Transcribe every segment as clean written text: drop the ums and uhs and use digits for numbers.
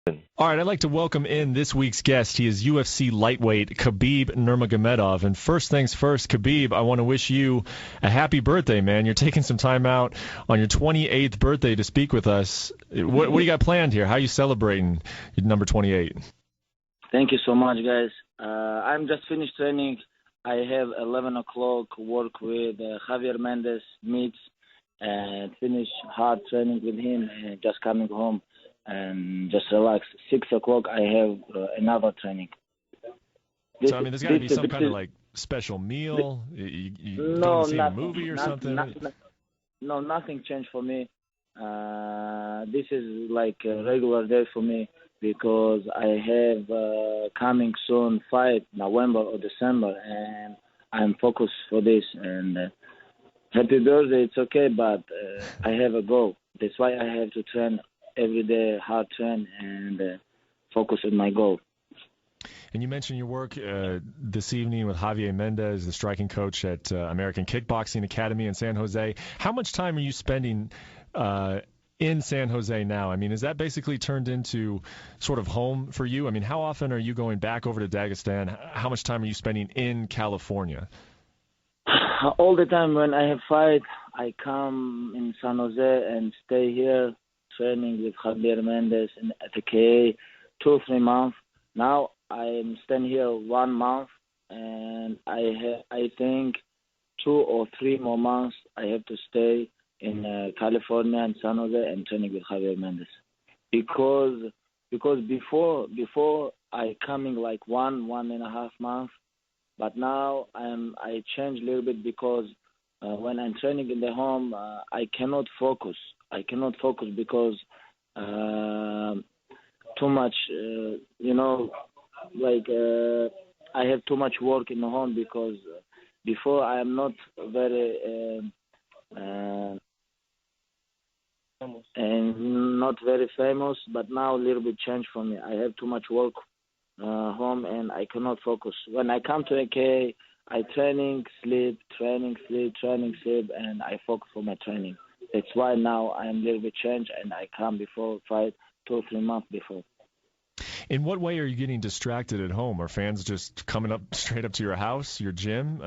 All right, I'd like to welcome in this week's guest. He is UFC lightweight Khabib Nurmagomedov. And first things first, Khabib, I want to wish you a happy birthday, man. You're taking some time out on your 28th birthday to speak with us. What do you got planned here? How are you celebrating your number 28? Thank you so much, guys. I'm just finished training. I have 11 o'clock work with Javier Mendez meets and finish hard training with him and just coming home and just relax. 6 o'clock I have another training. So, there's got to be some kind of like special meal? You going to see a movie or something? No, nothing changed for me. This is like a regular day for me because I have coming soon fight, November or December, and I'm focused for this. And happy birthday, it's okay, but I have a goal. That's why I have to train every day, hard train, and focus on my goal. And you mentioned your work this evening with Javier Mendez, the striking coach at American Kickboxing Academy in San Jose. How much time are you spending in San Jose now? Is that basically turned into sort of home for you? How often are you going back over to Dagestan? How much time are you spending in California? All the time. When I have fight, I come in San Jose and stay here training with Javier Mendez at the KA 2-3 months. Now I'm staying here 1 month, and I think 2 or 3 more months I have to stay in California and San Jose and training with Javier Mendez. Because before I coming like 1.5 months, but now I change a little bit because when I'm training in the home, I cannot focus. Because too much, I have too much work in the home because before I am not very and not very famous, but now a little bit changed for me. I have too much work home and I cannot focus. When I come to AK, I training, sleep, and I focus for my training. That's why now I am a little bit changed and I come before fight 2 or 3 months before. In what way are you getting distracted at home? Are fans just coming up straight up to your house, your gym?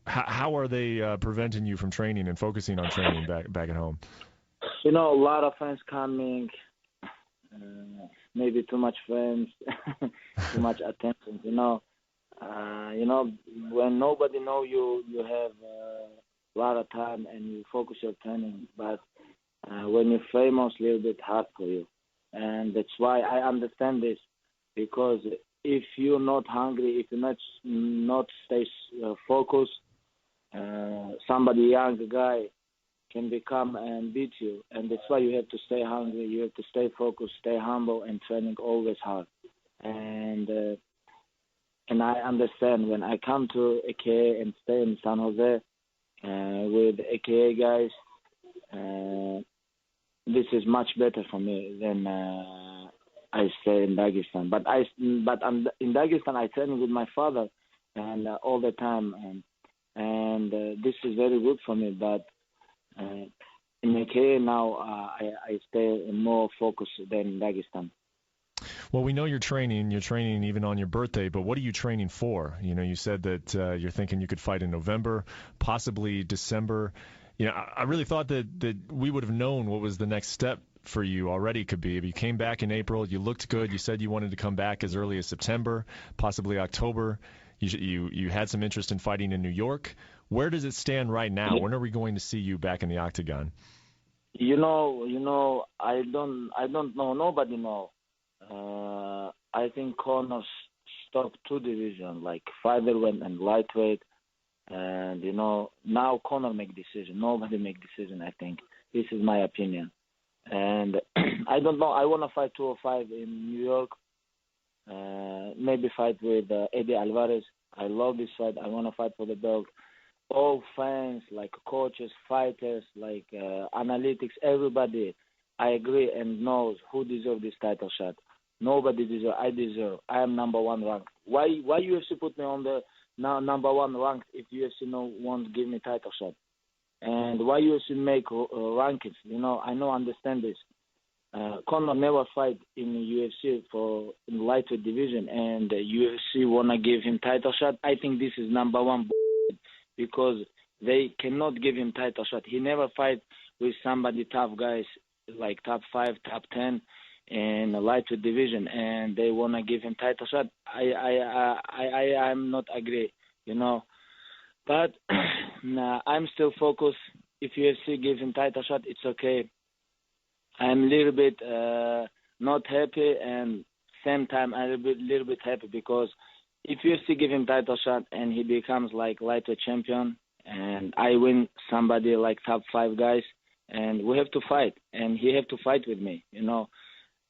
How are they preventing you from training and focusing on training back at home? A lot of fans coming, maybe too much friends, too much attention. When nobody know you, you have a lot of time and you focus your training. But when you're famous, a little bit hard for you. And that's why I understand this, because if you're not hungry, if you're not stay focused, somebody young guy can become and beat you. And that's why you have to stay hungry, you have to stay focused, stay humble, and training always hard. And I understand when I come to AKA and stay in San Jose with AKA guys, this is much better for me than I stay in Dagestan. But I'm in Dagestan. I train with my father and all the time, and this is very good for me. But in AK now, I stay more focused than in Dagestan. Well, we know you're training even on your birthday, but what are you training for? You said that you're thinking you could fight in November, possibly December. I really thought that we would have known what was the next step for you already, Khabib. You came back in April. You looked good. You said you wanted to come back as early as September, possibly October. You had some interest in fighting in New York. Where does it stand right now? When are we going to see you back in the octagon? I don't know. Nobody know. I think corners stopped 2 divisions, like featherweight and lightweight. And, now Conor make decision. Nobody make decision, I think. This is my opinion. And I don't know. I want to fight 205 in New York. Maybe fight with Eddie Alvarez. I love this fight. I want to fight for the belt. All fans, like coaches, fighters, like analytics, everybody, I agree and knows who deserves this title shot. Nobody deserves. I deserve. I am number 1 ranked. Why UFC put me on the number 1 ranked if UFC won't give me title shot? And why UFC make rankings? I understand this. Conor never fight in the UFC for in the lightweight division, and the UFC wanna give him title shot. I think this is number one because they cannot give him title shot. He never fight with somebody tough guys like top 5, top 10 in the lightweight division, and they wanna give him title shot. I'm not agree, you know. But nah, I'm still focused. If UFC gives him title shot, it's okay. I'm a little bit not happy, and same time I'm a little bit happy because if UFC give him title shot and he becomes like lightweight champion, and I win somebody like top 5 guys, and we have to fight, and he have to fight with me, you know.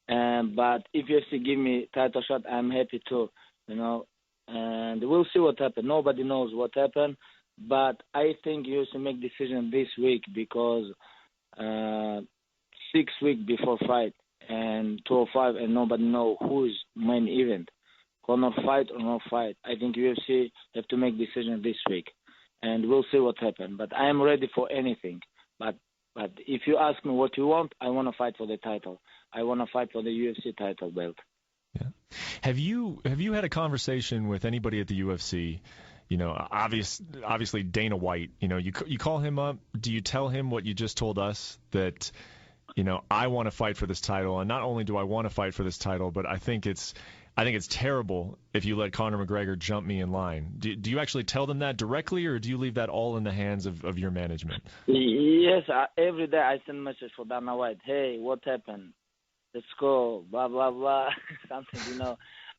But if UFC give me title shot, I'm happy too, you know. And we'll see what happens. Nobody knows what happened, but I think UFC make decision this week because 6 weeks before fight and 205, and nobody know who is main event. Conor fight or no fight. I think UFC have to make decision this week, and we'll see what happens. But I am ready for anything. But if you ask me what you want, I want to fight for the title. I want to fight for the UFC title belt. Yeah. Have you had a conversation with anybody at the UFC? You know, obviously Dana White. You know, you call him up. Do you tell him what you just told us, that, you know, I want to fight for this title, and not only do I want to fight for this title, but I think it's terrible if you let Conor McGregor jump me in line. Do you actually tell them that directly, or do you leave that all in the hands of your management? Yes, every day I send message for Dana White. Hey, what happened? Let's go. Blah blah blah. Something, you know.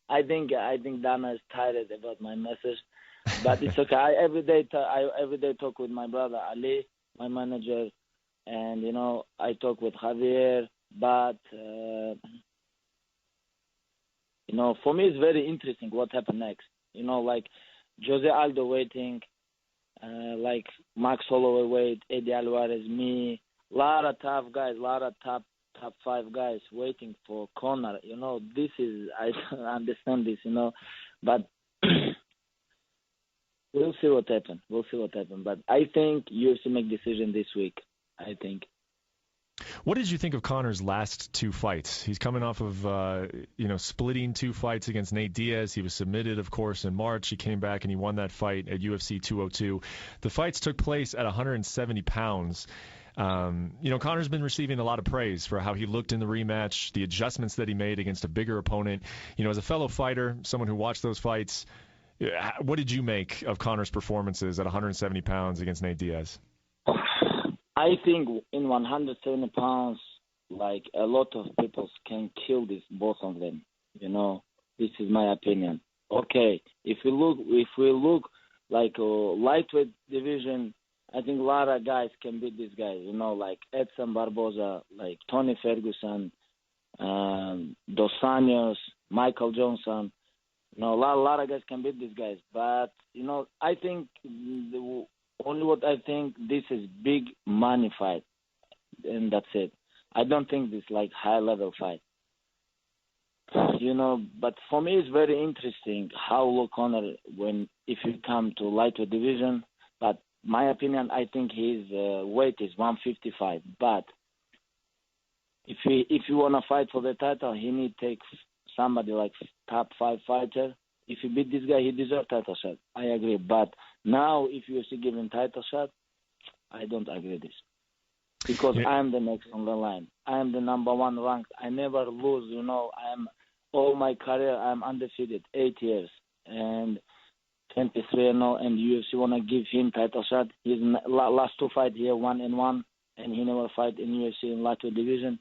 I think Dana is tired about my message, but it's okay. I every day talk with my brother Ali, my manager, and you know I talk with Javier. But you know, for me it's very interesting what happened next. You know, like Jose Aldo waiting, like Max Holloway wait, Eddie Alvarez, me, lot of tough guys, lot of top 5 guys waiting for Conor. You know, this is, I don't understand this, you know, but we'll see what happens. But I think UFC make decision this week, I think. What did you think of Conor's last 2 fights? He's coming off of, splitting 2 fights against Nate Diaz. He was submitted, of course, in March. He came back and he won that fight at UFC 202. The fights took place at 170 pounds. Conor's been receiving a lot of praise for how he looked in the rematch, the adjustments that he made against a bigger opponent. You know, as a fellow fighter, someone who watched those fights, what did you make of Conor's performances at 170 pounds against Nate Diaz? I think in 170 pounds, like a lot of people can kill both of them. You know, this is my opinion. Okay, if we look like a lightweight division, I think a lot of guys can beat these guys. You know, like Edson Barboza, like Tony Ferguson, Dos Anjos, Michael Johnson. You know, a lot of guys can beat these guys. But you know, I think only what I think, this is big money fight, and that's it. I don't think this like high level fight. You know, but for me it's very interesting how look Conor if you come to lightweight division. But my opinion, I think his weight is 155. But if you wanna fight for the title, he need to take somebody like top 5 fighter. If he beat this guy, he deserves title shot. I agree. But now, if UFC give him title shot, I don't agree this. Because I am the next on the line. I am the number 1 ranked. I never lose, you know. All my career, I'm undefeated, 8 years. And 23-0, and UFC want to give him title shot. His last 2 fights here, 1-1, and he never fight in UFC in lightweight division.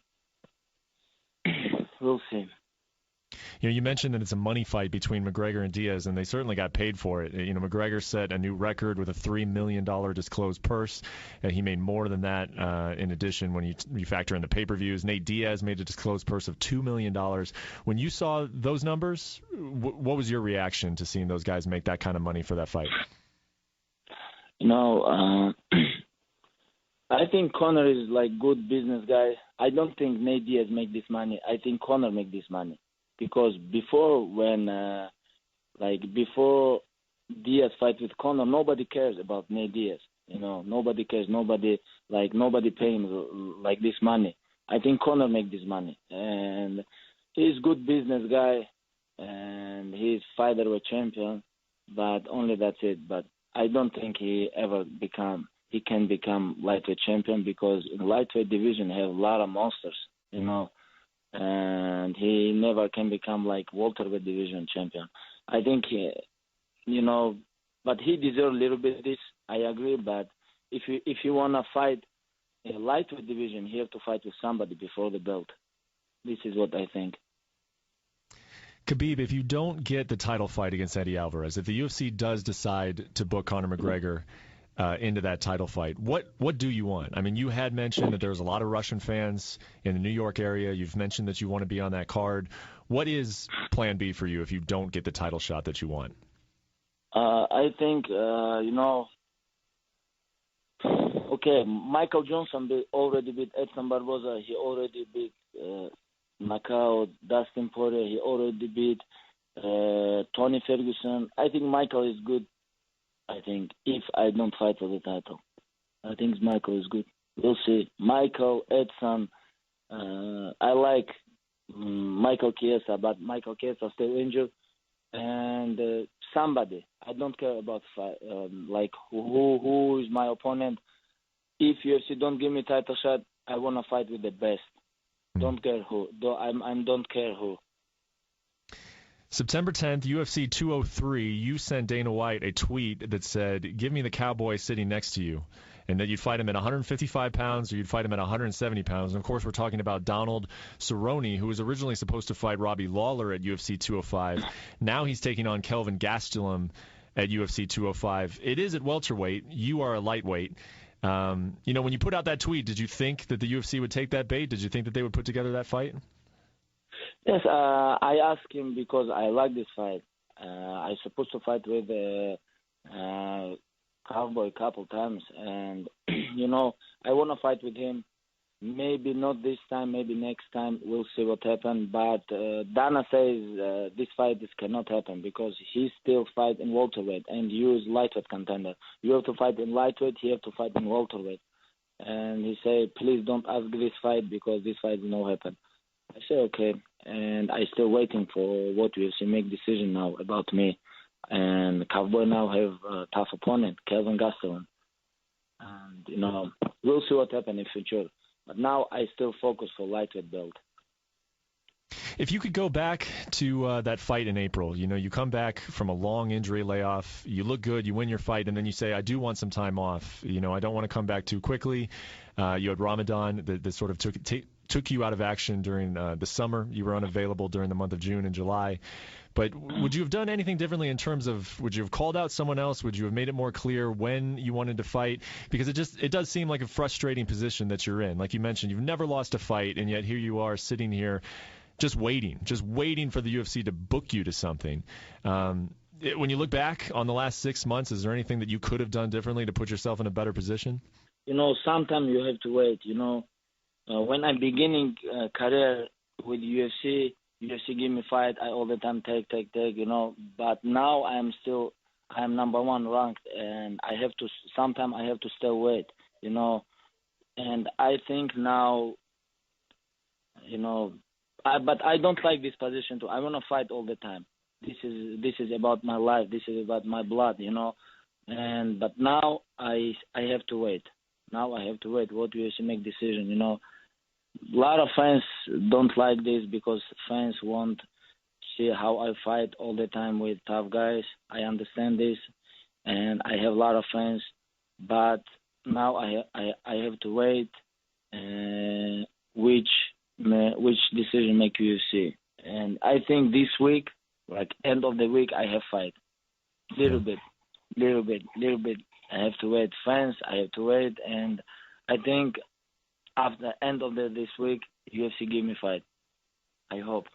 We'll see. You know, you mentioned that it's a money fight between McGregor and Diaz, and they certainly got paid for it. You know, McGregor set a new record with a $3 million disclosed purse. He made more than that in addition when you factor in the pay-per-views. Nate Diaz made a disclosed purse of $2 million. When you saw those numbers, what was your reaction to seeing those guys make that kind of money for that fight? You know, I think Conor is like good business guy. I don't think Nate Diaz make this money. I think Conor make this money. Because before Diaz fight with Conor, nobody cares about Nate Diaz. You know, nobody cares. Nobody paying like this money. I think Conor make this money, and he's good business guy, and he's featherweight champion, but only that's it. But I don't think he can become lightweight champion, because in lightweight division have a lot of monsters, and he never can become like welterweight division champion. I think but he deserves a little bit of this. I agree, but if you wanna fight a lightweight division, he have to fight with somebody before the belt. This is what I think. Khabib, if you don't get the title fight against Eddie Alvarez, if the UFC does decide to book Conor McGregor into that title fight, what do you want? I mean, you had mentioned that there's a lot of Russian fans in the New York area. You've mentioned that you want to be on that card. What is plan B for you if you don't get the title shot that you want? I think, okay, Michael Johnson already beat Edson Barboza. He already beat Macau, Dustin Poirier. He already beat Tony Ferguson. I think Michael is good. I think if I don't fight for the title, I think Michael is good. We'll see. Michael, Edson. I like Michael Chiesa, but Michael Chiesa still injured. And somebody. I don't care about like who is my opponent. If UFC don't give me title shot, I want to fight with the best. Don't care who. I don't care who. September 10th, UFC 203, you sent Dana White a tweet that said, give me the cowboy sitting next to you, and that you'd fight him at 155 pounds or you'd fight him at 170 pounds. And, of course, we're talking about Donald Cerrone, who was originally supposed to fight Robbie Lawler at UFC 205. Now he's taking on Kelvin Gastelum at UFC 205. It is at welterweight. You are a lightweight. When you put out that tweet, did you think that the UFC would take that bait? Did you think that they would put together that fight? Yes, I asked him because I like this fight. I supposed to fight with Cowboy a couple times, and I want to fight with him. Maybe not this time, maybe next time. We'll see what happens. But Dana says this fight cannot happen because he still fight in welterweight, and you is lightweight contender. You have to fight in lightweight. He have to fight in welterweight. And he say, please don't ask this fight because this fight will not happen. I say okay, and I still waiting for what UFC make decision now about me. And Cowboy now have a tough opponent, Kelvin Gastelum. And we'll see what happens in future. But now I still focus for lightweight belt. If you could go back to that fight in April, you come back from a long injury layoff, you look good, you win your fight, and then you say, I do want some time off. I don't want to come back too quickly. You had Ramadan that sort of took you out of action during the summer. You were unavailable during the month of June and July. But would you have done anything differently in terms of, would you have called out someone else? Would you have made it more clear when you wanted to fight? Because it does seem like a frustrating position that you're in. Like you mentioned, you've never lost a fight, and yet here you are sitting here just waiting for the UFC to book you to something. When you look back on the last 6 months, is there anything that you could have done differently to put yourself in a better position? Sometimes you have to wait. When I'm beginning career with UFC give me fight, I all the time take, but now I'm number one ranked, and sometimes I have to still wait, and I think now, but I don't like this position too. I want to fight all the time. This is about my life. This is about my blood, but now I have to wait. Now I have to wait what UFC make decision, A lot of fans don't like this because fans want to see how I fight all the time with tough guys. I understand this, and I have a lot of fans, but now I have to wait which decision make UFC. And I think this week, like end of the week, I have fight. Little bit. I have to wait. Fans, I have to wait, and I think after the end of this week, UFC give me fight. I hope.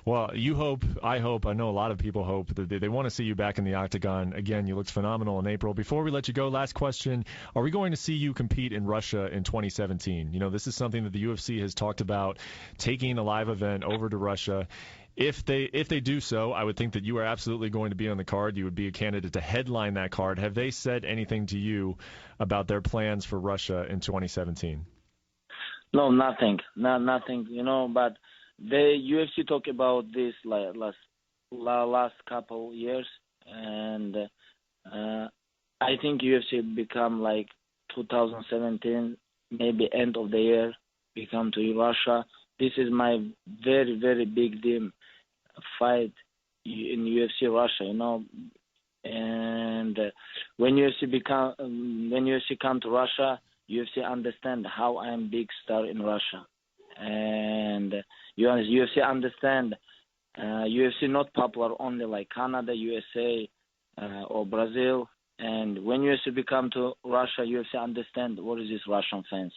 Well, you hope, I hope, I know a lot of people hope that they want to see you back in the octagon. Again, you looked phenomenal in April. Before we let you go, last question, are we going to see you compete in Russia in 2017? This is something that the UFC has talked about, taking a live event over to Russia. If they do so, I would think that you are absolutely going to be on the card. You would be a candidate to headline that card. Have they said anything to you about their plans for Russia in 2017? No, nothing, nothing. But the UFC talk about this like last couple years, and I think UFC become like 2017, maybe end of the year, become to Russia. This is my very, very big dream fight in UFC Russia, And when UFC come to Russia, UFC understand how I am big star in Russia, and UFC understand UFC not popular only like Canada, USA, or Brazil. And when UFC become to Russia, UFC understand what is this Russian fans.